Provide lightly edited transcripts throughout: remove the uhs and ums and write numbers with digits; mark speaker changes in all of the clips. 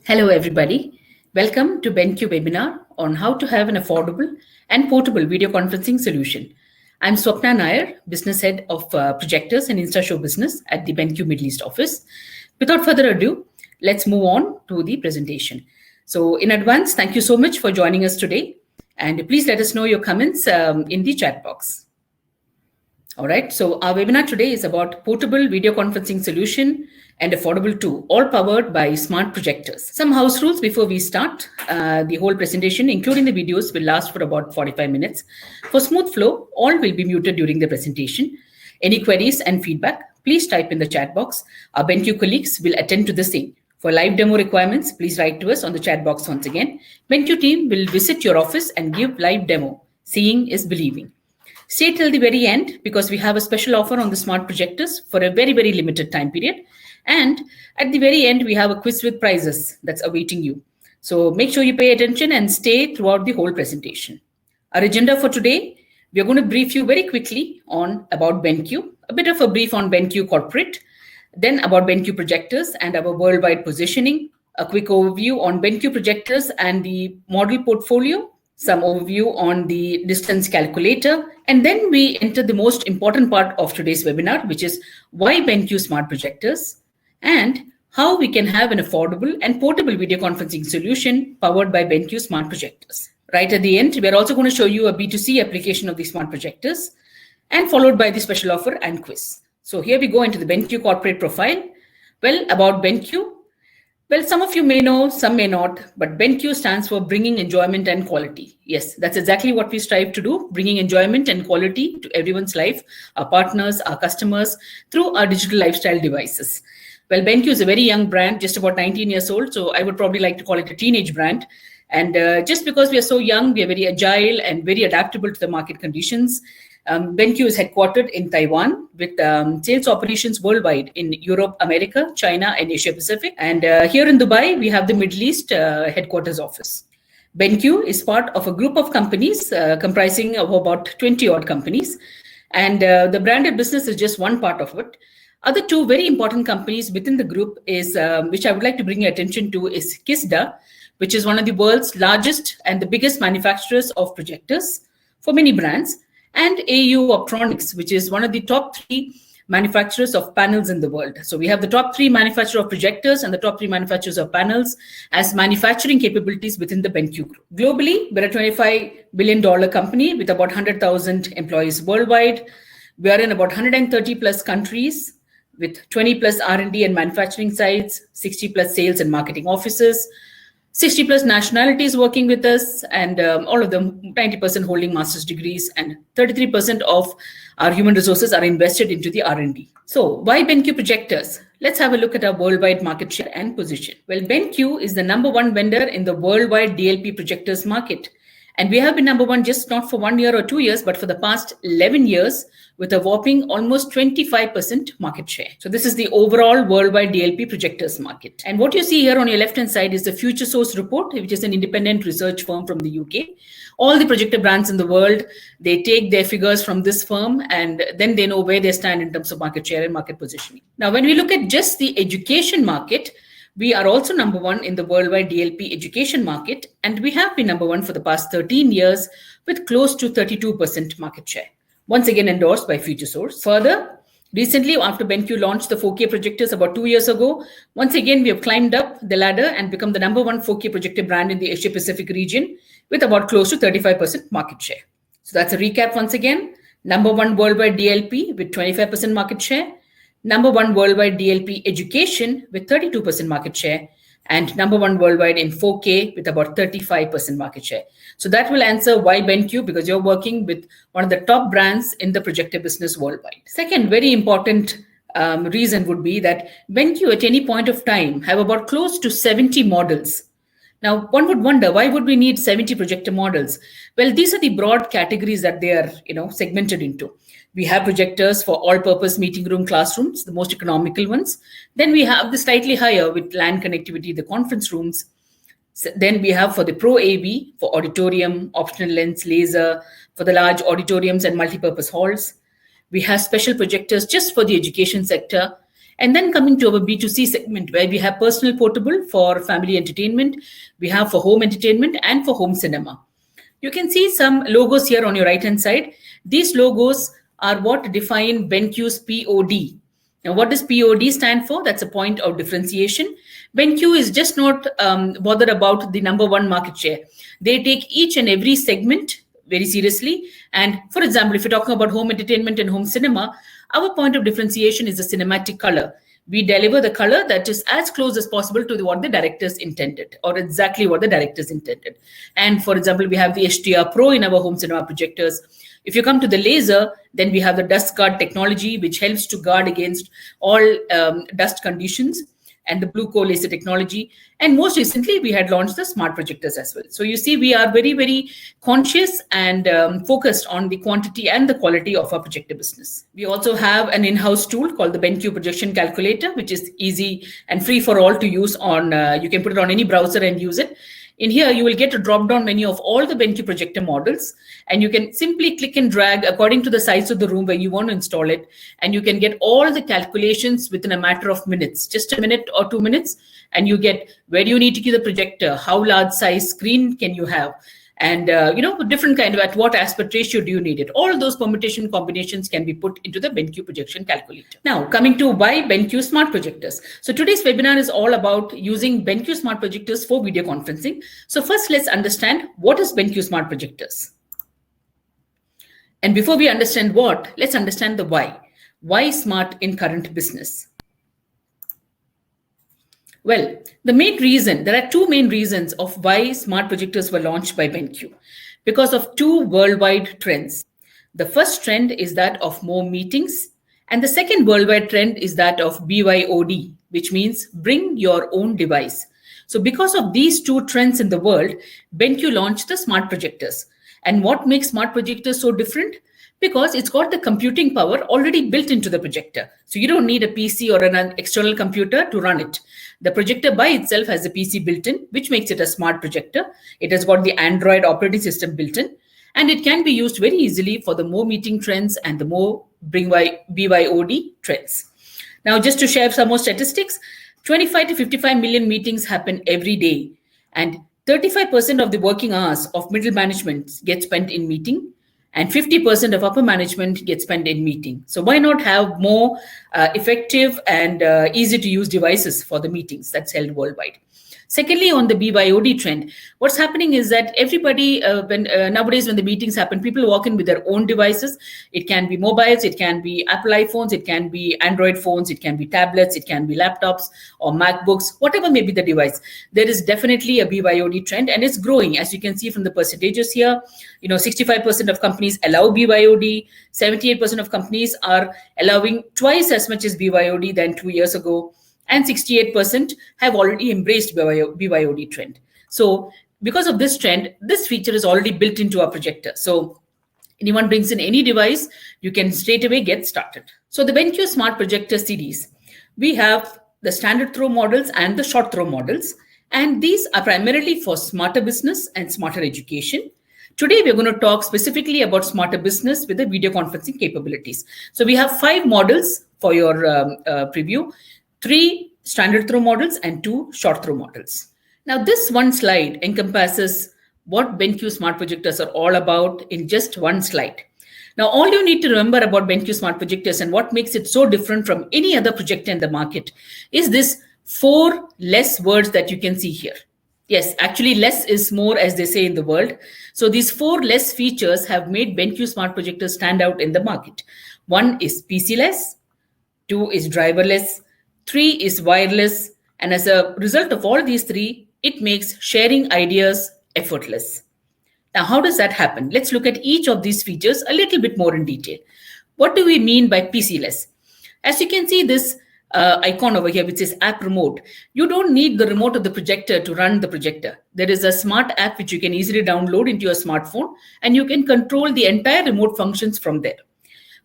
Speaker 1: Hello, everybody. Welcome to BenQ webinar on how to have an affordable and portable video conferencing solution. I'm Swapna Nair, Business Head of Projectors and InstaShow Business at the BenQ Middle East office. Without further ado, let's move on to the presentation. So in advance, thank you so much for joining us today. And please let us know your comments in the chat box. All right, so our webinar today is about portable video conferencing solution and affordable too, all powered by smart projectors. Some house rules before we start. The whole presentation, including the videos, will last for about 45 minutes. For smooth flow, all will be muted during the presentation. Any queries and feedback, please type in the chat box. Our BenQ colleagues will attend to the same. For live demo requirements, please write to us on the chat box once again. BenQ team will visit your office and give live demo. Seeing is believing. Stay till the very end because we have a special offer on the smart projectors for a very, very limited time period. And at the very end, we have a quiz with prizes that's awaiting you. So make sure you pay attention and stay throughout the whole presentation. Our agenda for today, we are going to brief you very quickly on about BenQ, a bit of a brief on BenQ corporate, then about BenQ projectors and our worldwide positioning, a quick overview on BenQ projectors and the model portfolio, some overview on the distance calculator, and then we enter the most important part of today's webinar, which is why BenQ smart projectors and how we can have an affordable and portable video conferencing solution powered by BenQ smart projectors. Right at the end, we're also going to show you a B2C application of the smart projectors and followed by the special offer and quiz. So here we go into the BenQ corporate profile. Well, about BenQ, well, some of you may know, some may not, but BenQ stands for bringing enjoyment and quality. Yes, that's exactly what we strive to do, bringing enjoyment and quality to everyone's life, our partners, our customers, through our digital lifestyle devices. Well, BenQ is a very young brand, just about 19 years old, so I would probably like to call it a teenage brand. And just because we are so young, we are very agile and very adaptable to the market conditions. BenQ is headquartered in Taiwan with sales operations worldwide in Europe, America, China, and Asia Pacific. And here in Dubai, we have the Middle East headquarters office. BenQ is part of a group of companies comprising of about 20 odd companies. And the branded business is just one part of it. Other two very important companies within the group is, which I would like to bring your attention to, is Kisda, which is one of the world's largest and the biggest manufacturers of projectors for many brands, and AU Optronics, which is one of the top 3 manufacturers of panels in the world. So we have the top 3 manufacturers of projectors and the top 3 manufacturers of panels as manufacturing capabilities within the BenQ group. Globally, we're a $25 billion company with about 100,000 employees worldwide. We are in about 130 plus countries with 20 plus R&D and manufacturing sites, 60 plus sales and marketing offices, 60 plus nationalities working with us, and all of them, 90% holding master's degrees, and 33% of our human resources are invested into the R&D. So why BenQ projectors? Let's have a look at our worldwide market share and position. Well, BenQ is the #1 vendor in the worldwide DLP projectors market. And we have been #1 just not for 1 year or 2 years, but for the past 11 years with a whopping almost 25% market share. So this is the overall worldwide DLP projectors market. And what you see here on your left-hand side is the FutureSource report, which is an independent research firm from the UK. All the projector brands in the world, they take their figures from this firm and then they know where they stand in terms of market share and market positioning. Now, when we look at just the education market, we are also #1 in the worldwide DLP education market, and we have been #1 for the past 13 years with close to 32% market share. Once again endorsed by FutureSource. Further, recently after BenQ launched the 4K projectors about 2 years ago, once again we have climbed up the ladder and become the #1 4K projector brand in the Asia Pacific region with about close to 35% market share. So that's a recap once again. #1 worldwide DLP with 25% market share. #1 worldwide DLP education with 32% market share, and #1 worldwide in 4K with about 35% market share. So that will answer why BenQ, because you're working with one of the top brands in the projector business worldwide. Second, very important reason would be that BenQ at any point of time have about close to 70 models. Now, one would wonder, why would we need 70 projector models? Well, these are the broad categories that they are segmented into. We have projectors for all-purpose meeting room classrooms, the most economical ones. Then we have the slightly higher with LAN connectivity, the conference rooms. Then we have for the Pro AV, for auditorium, optional lens, laser, for the large auditoriums and multipurpose halls. We have special projectors just for the education sector. And then coming to our B2C segment, where we have personal portable for family entertainment, we have for home entertainment and for home cinema. You can see some logos here on your right-hand side. These logos are what define BenQ's POD. Now, what does POD stand for? That's a point of differentiation. BenQ is just not bothered about the number one market share. They take each and every segment very seriously. And for example, if you're talking about home entertainment and home cinema, our point of differentiation is the cinematic color. We deliver the color that is as close as possible to what the directors intended, or exactly what the directors intended. And for example, we have the HDR Pro in our home cinema projectors. If you come to the laser, then we have the dust guard technology, which helps to guard against all dust conditions, and the blue core laser technology. And most recently, we had launched the smart projectors as well. So you see, we are very, very conscious and focused on the quantity and the quality of our projector business. We also have an in-house tool called the BenQ Projection Calculator, which is easy and free for all to use on, you can put it on any browser and use it. In here, you will get a drop-down menu of all the BenQ projector models, and you can simply click and drag according to the size of the room where you want to install it, and you can get all the calculations within a matter of minutes, just a minute or 2 minutes, and you get where do you need to keep the projector, how large size screen can you have, and different kind of at what aspect ratio do you need it. All those permutation combinations can be put into the BenQ projection calculator. Now, coming to why BenQ smart projectors. So today's webinar is all about using BenQ smart projectors for video conferencing. So first, let's understand what is BenQ smart projectors. And before we understand what, let's understand the why. Why smart in current business? Well, the main reason, there are two main reasons of why smart projectors were launched by BenQ, because of two worldwide trends. The first trend is that of more meetings, and the second worldwide trend is that of BYOD, which means bring your own device. So because of these two trends in the world, BenQ launched the smart projectors. And what makes smart projectors so different? Because it's got the computing power already built into the projector. So you don't need a PC or an external computer to run it. The projector by itself has a PC built in, which makes it a smart projector. It has got the Android operating system built in, and it can be used very easily for the more meeting trends and the more BYOD trends. Now, just to share some more statistics, 25 to 55 million meetings happen every day, and 35% of the working hours of middle management get spent in meeting, and 50% of upper management gets spent in meeting. So why not have more effective and easy to use devices for the meetings that's held worldwide? Secondly, on the BYOD trend, what's happening is that everybody, nowadays when the meetings happen, people walk in with their own devices. It can be mobiles, it can be Apple iPhones, it can be Android phones, it can be tablets, it can be laptops or MacBooks, whatever may be the device. There is definitely a BYOD trend, and it's growing. As you can see from the percentages here, 65% of companies allow BYOD, 78% of companies are allowing twice as much as BYOD than 2 years ago, and 68% have already embraced BYOD trend. So because of this trend, this feature is already built into our projector. So anyone brings in any device, you can straight away get started. So the BenQ Smart Projector series, we have the standard throw models and the short throw models, and these are primarily for smarter business and smarter education. Today, we're going to talk specifically about smarter business with the video conferencing capabilities. So we have 5 models for your preview. 3 standard throw models and 2 short throw models. Now, this one slide encompasses what BenQ Smart Projectors are all about in just one slide. Now, all you need to remember about BenQ Smart Projectors and what makes it so different from any other projector in the market is this 4 less words that you can see here. Yes, actually less is more, as they say in the world. So these 4 less features have made BenQ Smart Projectors stand out in the market. 1 is PC-less, 2 is driverless, 3 is wireless, and as a result of all these 3, it makes sharing ideas effortless. Now, how does that happen? Let's look at each of these features a little bit more in detail. What do we mean by PC-less? As you can see this icon over here, which is app remote, you don't need the remote of the projector to run the projector. There is a smart app which you can easily download into your smartphone, and you can control the entire remote functions from there.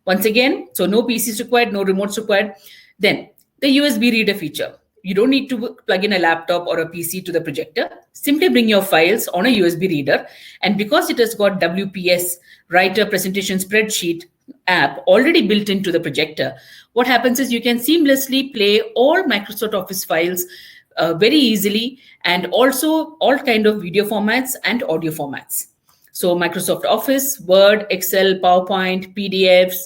Speaker 1: Once again, so no PCs required, no remotes required. Then the USB reader feature. You don't need to plug in a laptop or a PC to the projector. Simply bring your files on a USB reader. And because it has got WPS, writer presentation spreadsheet, app already built into the projector, what happens is you can seamlessly play all Microsoft Office files very easily, and also all kind of video formats and audio formats. So Microsoft Office, Word, Excel, PowerPoint, PDFs,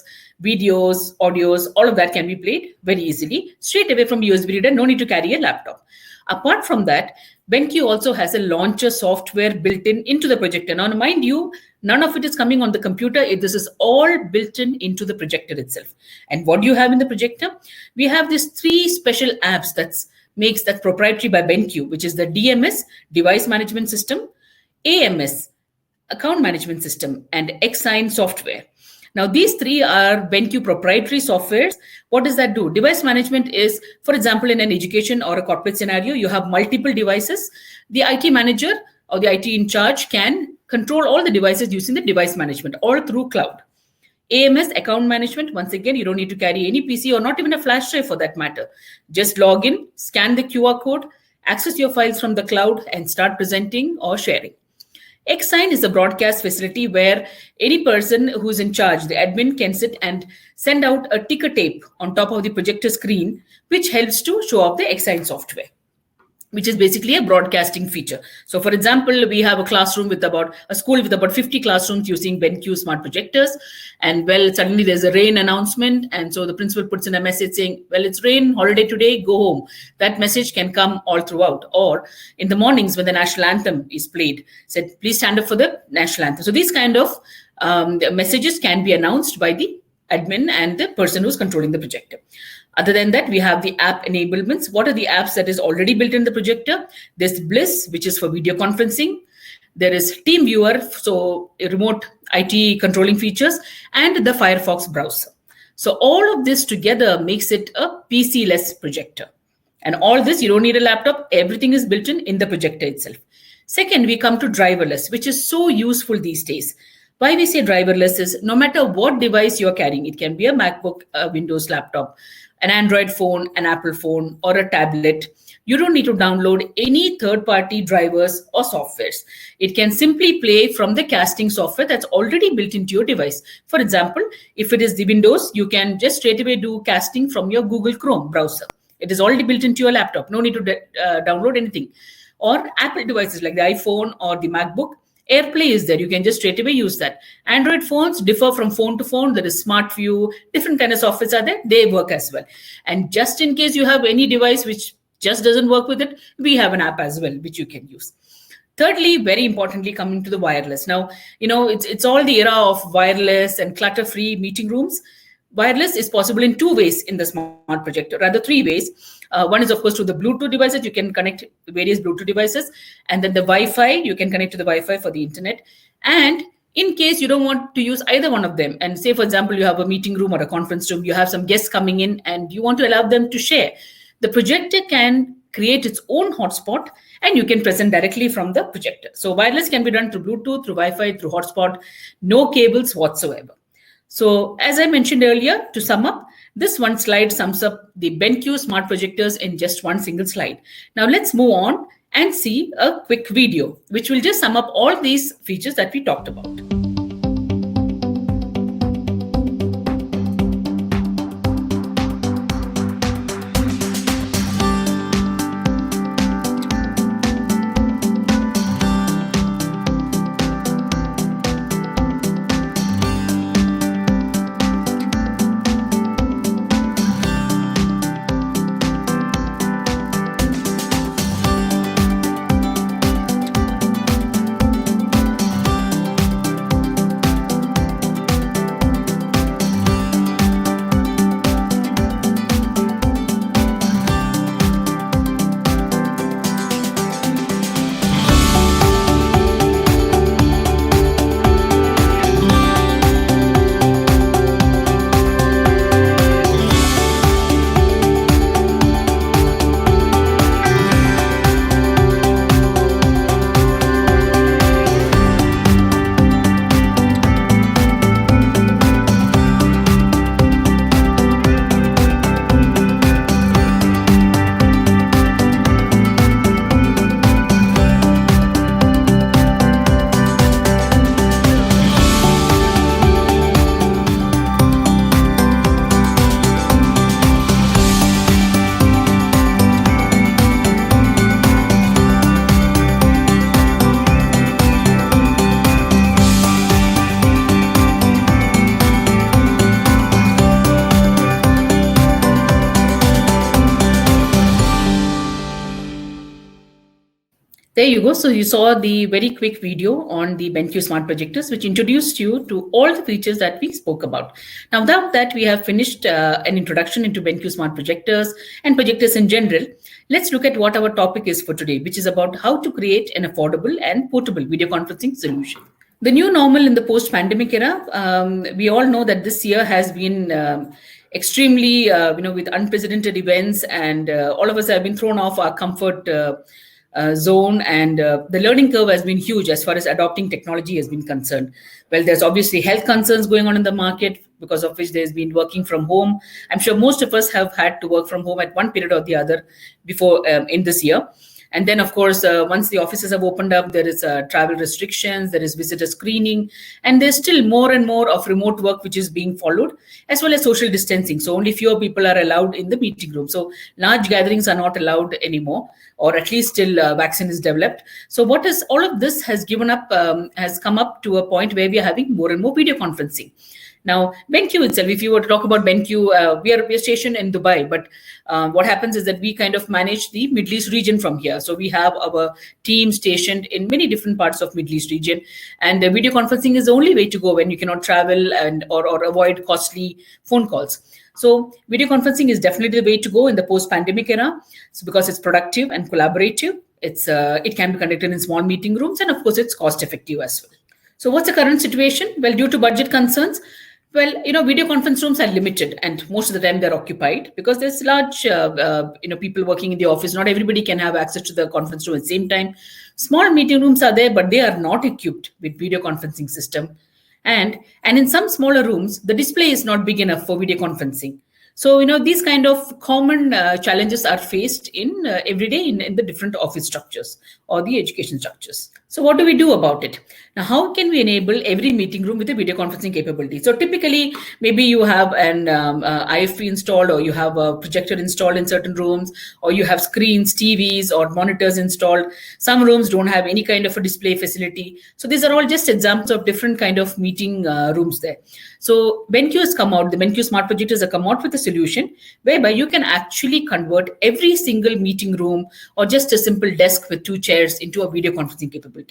Speaker 1: videos, audios, all of that can be played very easily straight away from USB reader. No need to carry a laptop. Apart from that, BenQ also has a launcher software built into the projector. Now, mind you, none of it is coming on the computer. This is all built into the projector itself. And what do you have in the projector? We have these 3 special apps that makes that proprietary by BenQ, which is the DMS, Device Management System, AMS, Account Management System, and Xsign software. Now, these 3 are BenQ proprietary softwares. What does that do? Device management is, for example, in an education or a corporate scenario, you have multiple devices. The IT manager or the IT in charge can control all the devices using the device management all through cloud. AMS, account management, once again, you don't need to carry any PC or not even a flash drive for that matter. Just log in, scan the QR code, access your files from the cloud, and start presenting or sharing. Xsign is a broadcast facility where any person who's in charge, the admin, can sit and send out a ticker tape on top of the projector screen, which helps to show off the Xsign software, which is basically a broadcasting feature. So for example, we have a school with about 50 classrooms using BenQ smart projectors. And suddenly there's a rain announcement. And so the principal puts in a message saying, it's rain, holiday today, go home. That message can come all throughout. Or in the mornings when the national anthem is played, said, please stand up for the national anthem. So these kind of messages can be announced by the admin and the person who's controlling the projector. Other than that, we have the app enablements. What are the apps that is already built in the projector? There's Bliss, which is for video conferencing. There is TeamViewer, so remote IT controlling features, and the Firefox browser. So all of this together makes it a PC-less projector. And all this, you don't need a laptop. Everything is built in the projector itself. Second, we come to driverless, which is so useful these days. Why we say driverless is no matter what device you're carrying, it can be a MacBook, a Windows laptop, an Android phone, an Apple phone, or a tablet. You don't need to download any third-party drivers or softwares. It can simply play from the casting software that's already built into your device. For example, if it is the Windows, you can just straight away do casting from your Google Chrome browser. It is already built into your laptop. No need to download anything. Or Apple devices like the iPhone or the MacBook, AirPlay is there. You can just straight away use that. Android phones differ from phone to phone. There is SmartView, different kind of softwares are there. They work as well. And just in case you have any device which just doesn't work with it, we have an app as well, which you can use. Thirdly, very importantly, coming to the wireless. Now, it's all the era of wireless and clutter-free meeting rooms. Wireless is possible in 2 ways in the smart projector, rather 3 ways. One is, of course, to the Bluetooth devices. You can connect various Bluetooth devices. And then the Wi-Fi, you can connect to the Wi-Fi for the internet. And in case you don't want to use either one of them, and say, for example, you have a meeting room or a conference room, you have some guests coming in and you want to allow them to share, the projector can create its own hotspot and you can present directly from the projector. So wireless can be done through Bluetooth, through Wi-Fi, through hotspot, no cables whatsoever. So as I mentioned earlier, to sum up, this one slide sums up the BenQ smart projectors in just one single slide. Now let's move on and see a quick video, which will just sum up all these features that we talked about. There you go. So you saw the very quick video on the BenQ Smart Projectors, which introduced you to all the features that we spoke about. Now that we have finished an introduction into BenQ Smart Projectors and projectors in general, let's look at what our topic is for today, which is about how to create an affordable and portable video conferencing solution. The new normal in the post-pandemic era, we all know that this year has been extremely, with unprecedented events, and all of us have been thrown off our comfort zone, and the learning curve has been huge as far as adopting technology has been concerned. Well, there's obviously health concerns going on in the market, because of which there's been working from home. I'm sure most of us have had to work from home at one period or the other before in this year. And then, of course, once the offices have opened up, there is travel restrictions, there is visitor screening, and there's still more and more of remote work which is being followed, as well as social distancing. So only fewer people are allowed in the meeting room. So large gatherings are not allowed anymore, or at least till vaccine is developed. So what is all of this has come up to a point where we are having more and more video conferencing. Now, BenQ itself, if you were to talk about BenQ, we are stationed in Dubai, but what happens is that we kind of manage the Middle East region from here. So we have our team stationed in many different parts of Middle East region, and video conferencing is the only way to go when you cannot travel or avoid costly phone calls. So video conferencing is definitely the way to go in the post-pandemic era. So because it's productive and collaborative, it can be conducted in small meeting rooms, and of course, it's cost-effective as well. So what's the current situation? Well, due to budget concerns, video conference rooms are limited, and most of the time they're occupied because there's large, people working in the office. Not everybody can have access to the conference room at the same time. Small meeting rooms are there, but they are not equipped with video conferencing system. And in some smaller rooms, the display is not big enough for video conferencing. So, these kind of common challenges are faced in every day in the different office structures or the education structures. So what do we do about it? Now, how can we enable every meeting room with a video conferencing capability? So typically, maybe you have an IFP installed, or you have a projector installed in certain rooms, or you have screens, TVs, or monitors installed. Some rooms don't have any kind of a display facility. So these are all just examples of different kind of meeting rooms there. So BenQ has come out, the BenQ Smart Projectors have come out with a solution whereby you can actually convert every single meeting room or just a simple desk with 2 chairs into a video conferencing capability.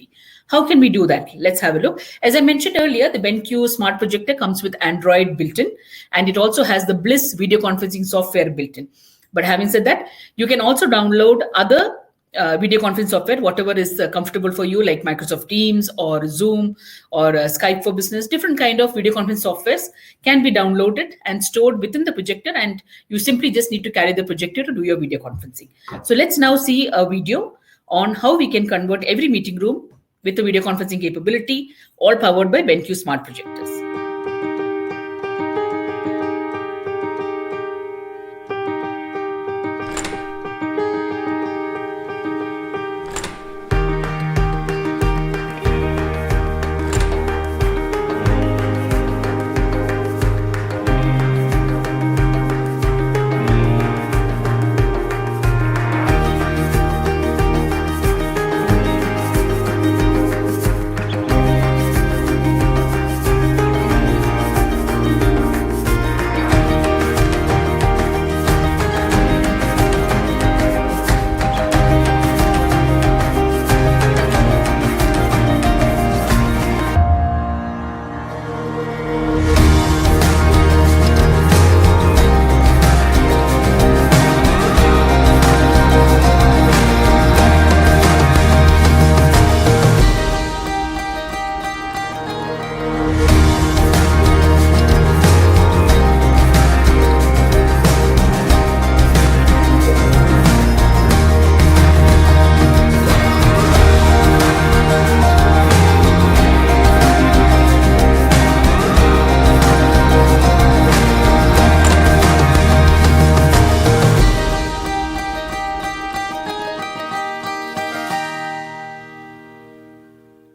Speaker 1: How can we do that? Let's have a look. As I mentioned earlier, the BenQ Smart Projector comes with Android built-in, and it also has the Bliss video conferencing software built-in. But having said that, you can also download other video conference software, whatever is comfortable for you, like Microsoft Teams or Zoom or Skype for Business. Different kind of video conference softwares can be downloaded and stored within the projector, and you simply just need to carry the projector to do your video conferencing. So let's now see a video on how we can convert every meeting room with a video conferencing capability, all powered by BenQ Smart Projectors.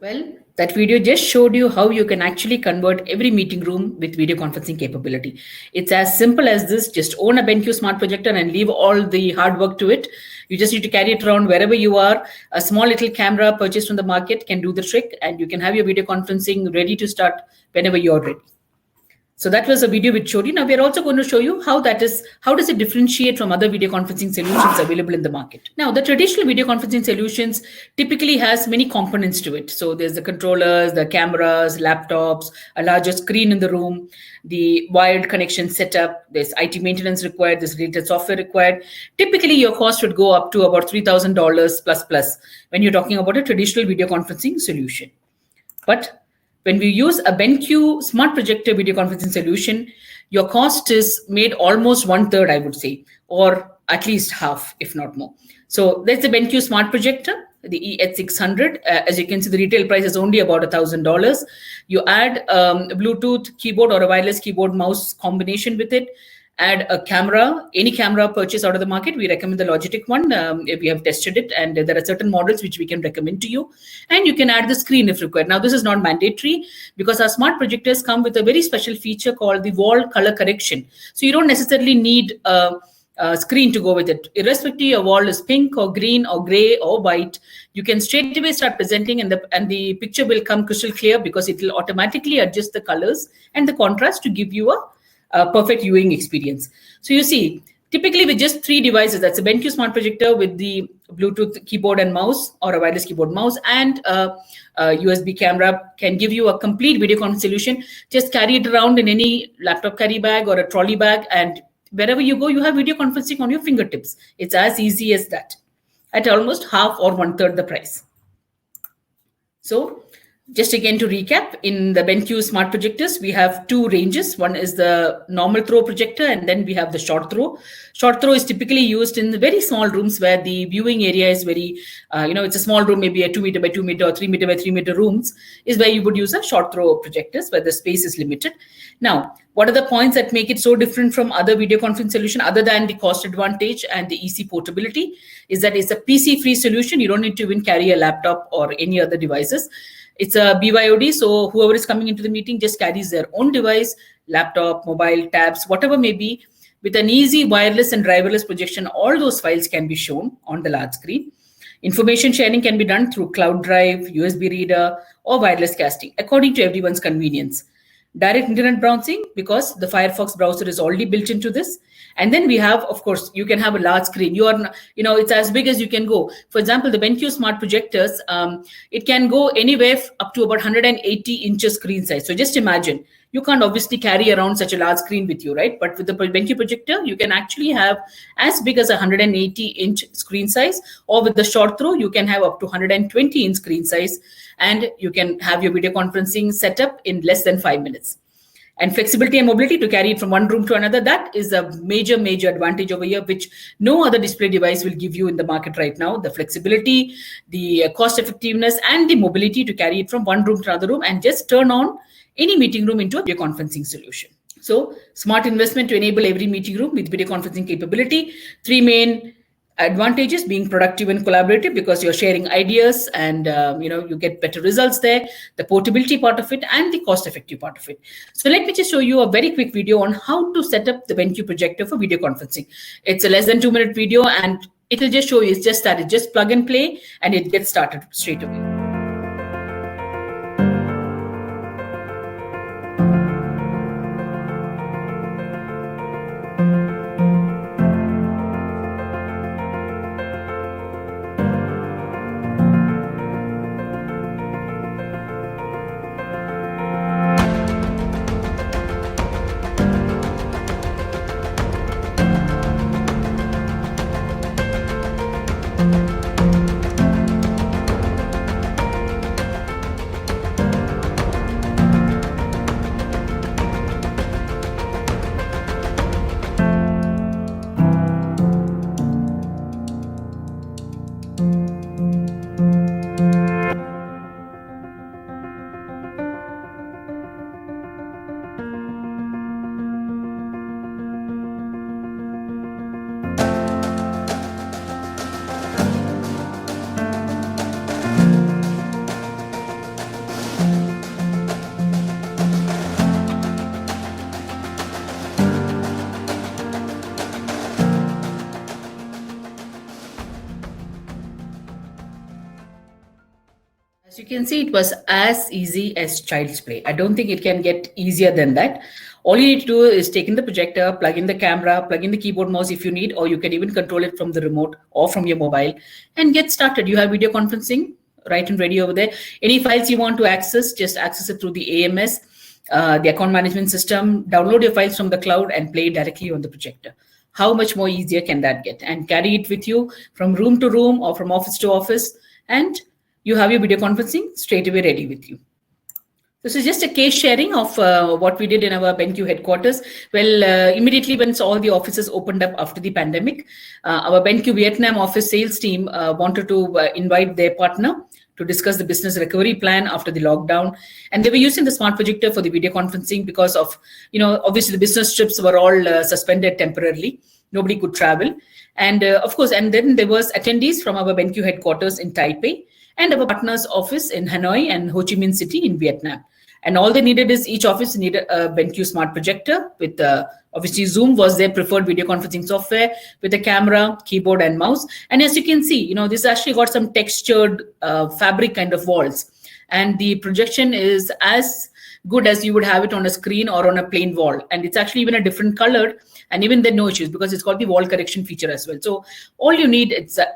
Speaker 1: Well, that video just showed you how you can actually convert every meeting room with video conferencing capability. It's as simple as this. Just own a BenQ Smart Projector and leave all the hard work to it. You just need to carry it around wherever you are. A small little camera purchased from the market can do the trick, and you can have your video conferencing ready to start whenever you're ready. So that was a video which showed you. Now we're also going to show you how does it differentiate from other video conferencing solutions available in the market. Now, the traditional video conferencing solutions typically has many components to it. So there's the controllers, the cameras, laptops, a larger screen in the room, the wired connection setup, there's IT maintenance required, there's related software required. Typically, your cost would go up to about $3,000 plus when you're talking about a traditional video conferencing solution. But when we use a BenQ smart projector video conferencing solution, your cost is made almost 1/3, I would say, or at least half, if not more. So there's the BenQ smart projector, the EH600. As you can see, the retail price is only about $1,000. You add a Bluetooth keyboard or a wireless keyboard mouse combination with it. Add a camera, any camera purchase out of the market. We recommend the Logitech one. We have tested it, and there are certain models which we can recommend to you. And you can add the screen if required. Now, this is not mandatory because our smart projectors come with a very special feature called the wall color correction. So you don't necessarily need a screen to go with it. Irrespective, your wall is pink or green or gray or white, you can straight away start presenting, and the picture will come crystal clear because it will automatically adjust the colors and the contrast to give you a perfect viewing experience. So you see, typically with just 3 devices, that's a BenQ smart projector with the Bluetooth keyboard and mouse or a wireless keyboard mouse and a USB camera, can give you a complete video conference solution. Just carry it around in any laptop carry bag or a trolley bag, and wherever you go, you have video conferencing on your fingertips. It's as easy as that at almost half or 1/3 the price. So just again to recap, in the BenQ smart projectors, we have 2 ranges. One is the normal throw projector, and then we have the short throw. Short throw is typically used in the very small rooms where the viewing area is very, it's a small room, maybe a 2 meter by 2 meter or 3 meter by 3 meter rooms, is where you would use a short throw projectors where the space is limited. Now, what are the points that make it so different from other video conference solution other than the cost advantage and the easy portability? Is that it's a PC-free solution. You don't need to even carry a laptop or any other devices. It's a BYOD, so whoever is coming into the meeting just carries their own device, laptop, mobile, tabs, whatever may be. With an easy wireless and driverless projection, all those files can be shown on the large screen. Information sharing can be done through cloud drive, USB reader, or wireless casting, according to everyone's convenience. Direct internet browsing, because the Firefox browser is already built into this. And then we have, of course, you can have a large screen. It's as big as you can go. For example, the BenQ smart projectors, it can go anywhere up to about 180 inches screen size. So just imagine, you can't obviously carry around such a large screen with you, right? But with the BenQ projector, you can actually have as big as 180-inch screen size, or with the short throw, you can have up to 120-inch screen size, and you can have your video conferencing setup in less than 5 minutes. And flexibility and mobility to carry it from one room to another, that is a major advantage over here, which no other display device will give you in the market right now. The flexibility, the cost effectiveness, and the mobility to carry it from one room to another room and just turn on any meeting room into a video conferencing solution. So smart investment to enable every meeting room with video conferencing capability. 3 main advantages: being productive and collaborative because you're sharing ideas and you get better results there, the portability part of it, and the cost effective part of it. So let me just show you a very quick video on how to set up the BenQ projector for video conferencing. It's a less than 2-minute video, and it will just show you, it's just plug and play, and it gets started straight away. As you can see, it was as easy as child's play. I don't think it can get easier than that. All you need to do is take in the projector, plug in the camera, plug in the keyboard mouse if you need, or you can even control it from the remote or from your mobile and get started. You have video conferencing right and ready over there. Any files you want to access, just access it through the AMS, the account management system, download your files from the cloud and play directly on the projector. How much more easier can that get? And carry it with you from room to room or from office to office, and you have your video conferencing straight away ready with you. This is just a case sharing of what we did in our BenQ headquarters. Well, immediately once all the offices opened up after the pandemic, our BenQ Vietnam office sales team wanted to invite their partner to discuss the business recovery plan after the lockdown. And they were using the smart projector for the video conferencing because of, obviously the business trips were all suspended temporarily. Nobody could travel. And of course, and then there was attendees from our BenQ headquarters in Taipei and our partner's office in Hanoi and Ho Chi Minh City in Vietnam. And all they needed is each office needed a BenQ smart projector with obviously Zoom was their preferred video conferencing software with a camera, keyboard and mouse. And as you can see, this actually got some textured fabric kind of walls. And the projection is as good as you would have it on a screen or on a plain wall. And it's actually even a different colored, and even then no issues because it's got the wall correction feature as well. So all you need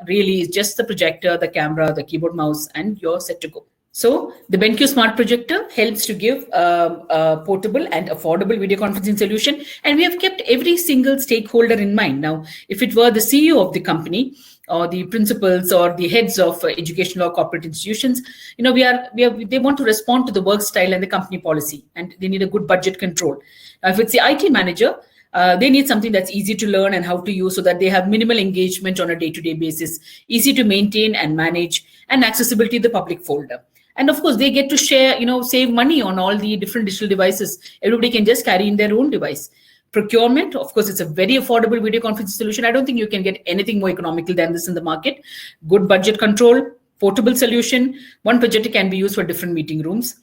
Speaker 1: really is just the projector, the camera, the keyboard, mouse, and you're set to go. So the BenQ Smart Projector helps to give a portable and affordable video conferencing solution. And we have kept every single stakeholder in mind. Now, if it were the CEO of the company or the principals or the heads of educational or corporate institutions, they want to respond to the work style and the company policy, and they need a good budget control. Now, if it's the IT manager, they need something that's easy to learn and how to use so that they have minimal engagement on a day-to-day basis, easy to maintain and manage, and accessibility to the public folder. And of course, they get to share, save money on all the different digital devices. Everybody can just carry in their own device. Procurement, of course, it's a very affordable video conferencing solution. I don't think you can get anything more economical than this in the market. Good budget control, portable solution. One projector can be used for different meeting rooms.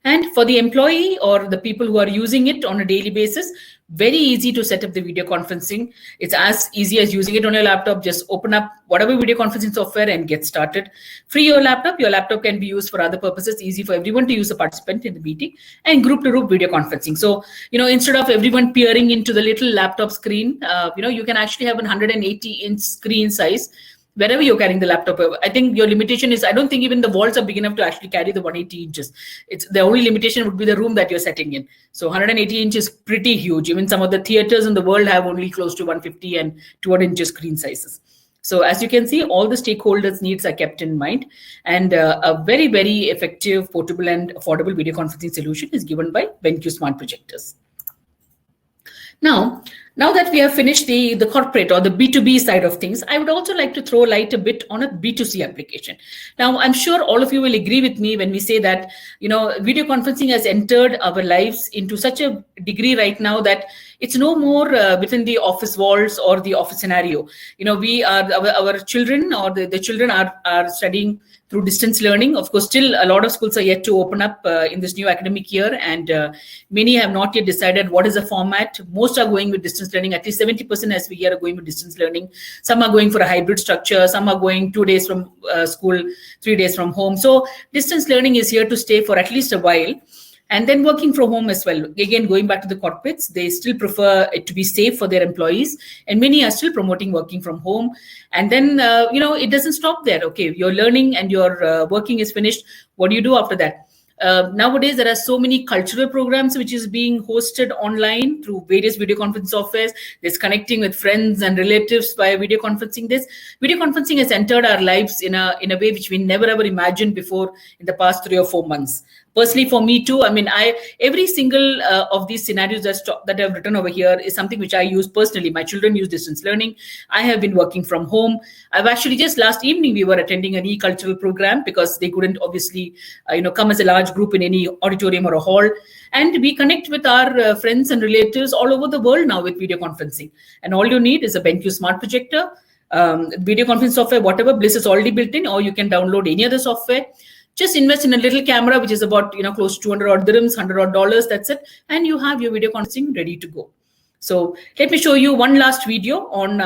Speaker 1: And for the employee or the people who are using it on a daily basis, very easy to set up the video conferencing. It's as easy as using it on your laptop. Just open up whatever video conferencing software and get started. Free your laptop. Your laptop can be used for other purposes. Easy for everyone to use a participant in the meeting, and group-to-group video conferencing. So, instead of everyone peering into the little laptop screen, you can actually have a 180-inch screen size wherever you're carrying the laptop. I think your limitation is, I don't think even the walls are big enough to actually carry the 180 inches. It's the only limitation would be the room that you're setting in. So 180 inches is pretty huge. Even some of the theaters in the world have only close to 150 and 200 inches screen sizes. So as you can see, all the stakeholders' needs are kept in mind, and a very, very effective, portable and affordable video conferencing solution is given by BenQ Smart Projectors. Now that we have finished the corporate or the B2B side of things, I would also like to throw light a bit on a B2C application. Now, I'm sure all of you will agree with me when we say that, video conferencing has entered our lives into such a degree right now that it's no more within the office walls or the office scenario. We are, our children or the children are studying through distance learning. Of course, still a lot of schools are yet to open up in this new academic year, and many have not yet decided what is the format. Most are going with distance learning. At least 70% as we hear are going with distance learning. Some are going for a hybrid structure. Some are going 2 days from school, 3 days from home. So distance learning is here to stay for at least a while. And then working from home as well. Again, going back to the corporates, they still prefer it to be safe for their employees. And many are still promoting working from home. And then, it doesn't stop there. Okay, your learning and your working is finished. What do you do after that? Nowadays, there are so many cultural programs which is being hosted online through various video conference softwares. There's connecting with friends and relatives via video conferencing. This video conferencing has entered our lives in a way which we never ever imagined before in the past 3 or 4 months. Personally, for me too, every single of these scenarios that I've written over here is something which I use personally. My children use distance learning. I have been working from home. I've actually just last evening, we were attending an e-cultural program because they couldn't obviously, come as a large group in any auditorium or a hall. And we connect with our friends and relatives all over the world now with video conferencing. And all you need is a BenQ Smart Projector, video conference software, whatever. Bliss is already built in, or you can download any other software. Just invest in a little camera, which is about, close to 200 odd dirhams, $100 odd. That's it. And you have your video conferencing ready to go. So let me show you one last video on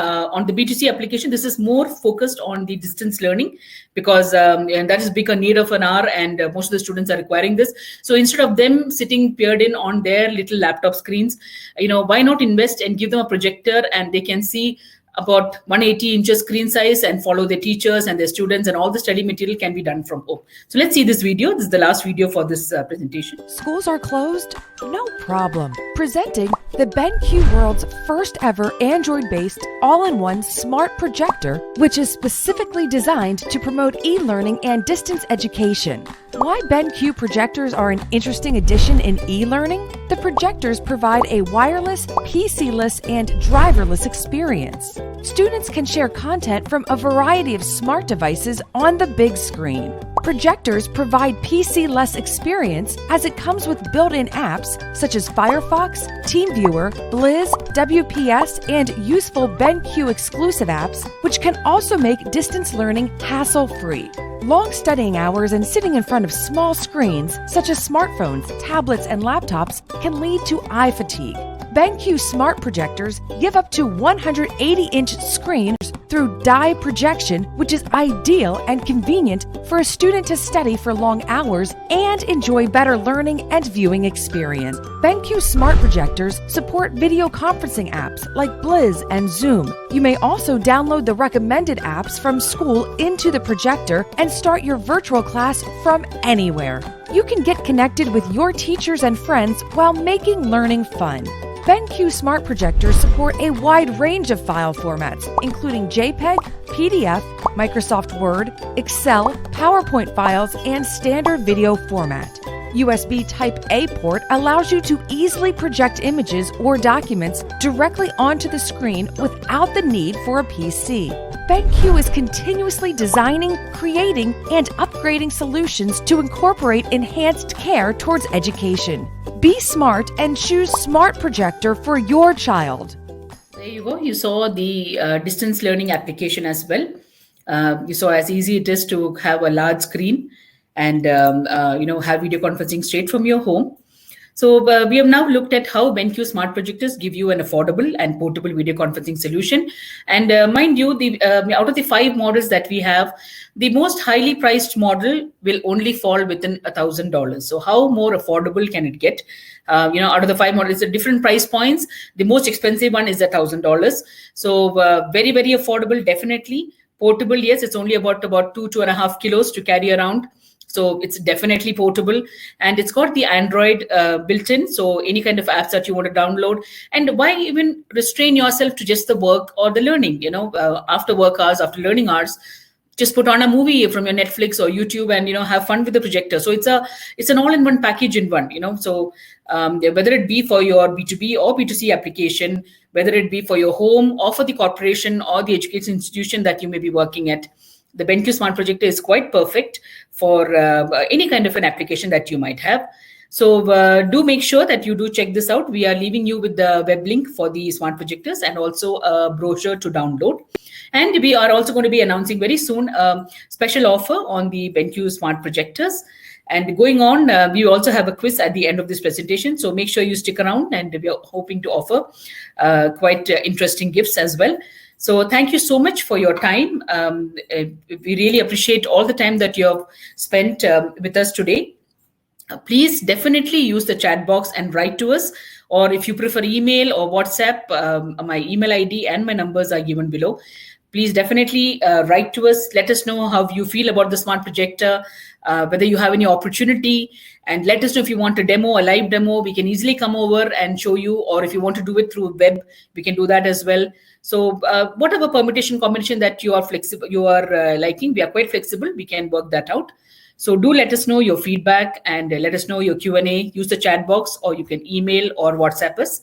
Speaker 1: the B2C application. This is more focused on the distance learning because and that is bigger need of an hour, and most of the students are requiring this. So instead of them sitting peered in on their little laptop screens, why not invest and give them a projector, and they can see about 180 inches screen size and follow their teachers and their students, and all the study material can be done from home. So let's see this video. This is the last video for this presentation.
Speaker 2: Schools are closed? No problem. Presenting the BenQ World's first ever Android-based all-in-one smart projector, which is specifically designed to promote e-learning and distance education. Why BenQ projectors are an interesting addition in e-learning? The projectors provide a wireless, PC-less, and driverless experience. Students can share content from a variety of smart devices on the big screen. Projectors provide PC-less experience as it comes with built-in apps such as Firefox, TeamViewer, Blizz, WPS, and useful BenQ exclusive apps, which can also make distance learning hassle-free. Long studying hours and sitting in front of small screens, such as smartphones, tablets, and laptops, can lead to eye fatigue. BenQ smart projectors give up to 180-inch screens through dye projection, which is ideal and convenient for a student to study for long hours and enjoy better learning and viewing experience. BenQ smart projectors support video conferencing apps like Blizz and Zoom. You may also download the recommended apps from school into the projector and start your virtual class from anywhere. You can get connected with your teachers and friends while making learning fun. BenQ smart projectors support a wide range of file formats, including JPEG, PDF, Microsoft Word, Excel, PowerPoint files, and standard video format. USB Type-A port allows you to easily project images or documents directly onto the screen without the need for a PC. BenQ is continuously designing, creating, and upgrading solutions to incorporate enhanced care towards education. Be smart and choose Smart Projector for your child.
Speaker 1: There you go. You saw the distance learning application as well. You saw as easy it is to have a large screen and have video conferencing straight from your home. So we have now looked at how BenQ smart projectors give you an affordable and portable video conferencing solution. And mind you, out of the 5 models that we have, the most highly priced model will only fall within $1,000. So how more affordable can it get? Out of the 5 models, at different price points, the most expensive one is $1,000. So very, very affordable, definitely. Portable, yes, it's only about 2.5 kilos to carry around. So it's definitely portable, and it's got the Android built in. So any kind of apps that you want to download, and why even restrain yourself to just the work or the learning, after work hours, after learning hours, just put on a movie from your Netflix or YouTube and, have fun with the projector. So it's an all-in-one package in one, So whether it be for your B2B or B2C application, whether it be for your home or for the corporation or the education institution that you may be working at, the BenQ Smart Projector is quite perfect for any kind of an application that you might have. So do make sure that you do check this out. We are leaving you with the web link for the smart projectors and also a brochure to download. And we are also going to be announcing very soon a special offer on the BenQ Smart Projectors. And going on, we also have a quiz at the end of this presentation. So make sure you stick around, and we are hoping to offer quite interesting gifts as well. So thank you so much for your time. We really appreciate all the time that you have spent with us today. Please definitely use the chat box and write to us, or if you prefer email or WhatsApp, my email ID and my numbers are given below. Please definitely write to us. Let us know how you feel about the smart projector, whether you have any opportunity, and let us know if you want a demo, a live demo. We can easily come over and show you, or if you want to do it through web, we can do that as well. So whatever permutation combination that you are flexible, you are liking, we are quite flexible. We can work that out. So do let us know your feedback and let us know your Q&A. Use the chat box, or you can email or WhatsApp us,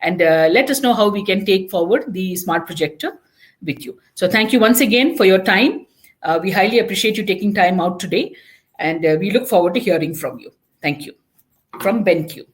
Speaker 1: and let us know how we can take forward the smart projector with you. So thank you once again for your time. We highly appreciate you taking time out today, and we look forward to hearing from you. Thank you. From BenQ.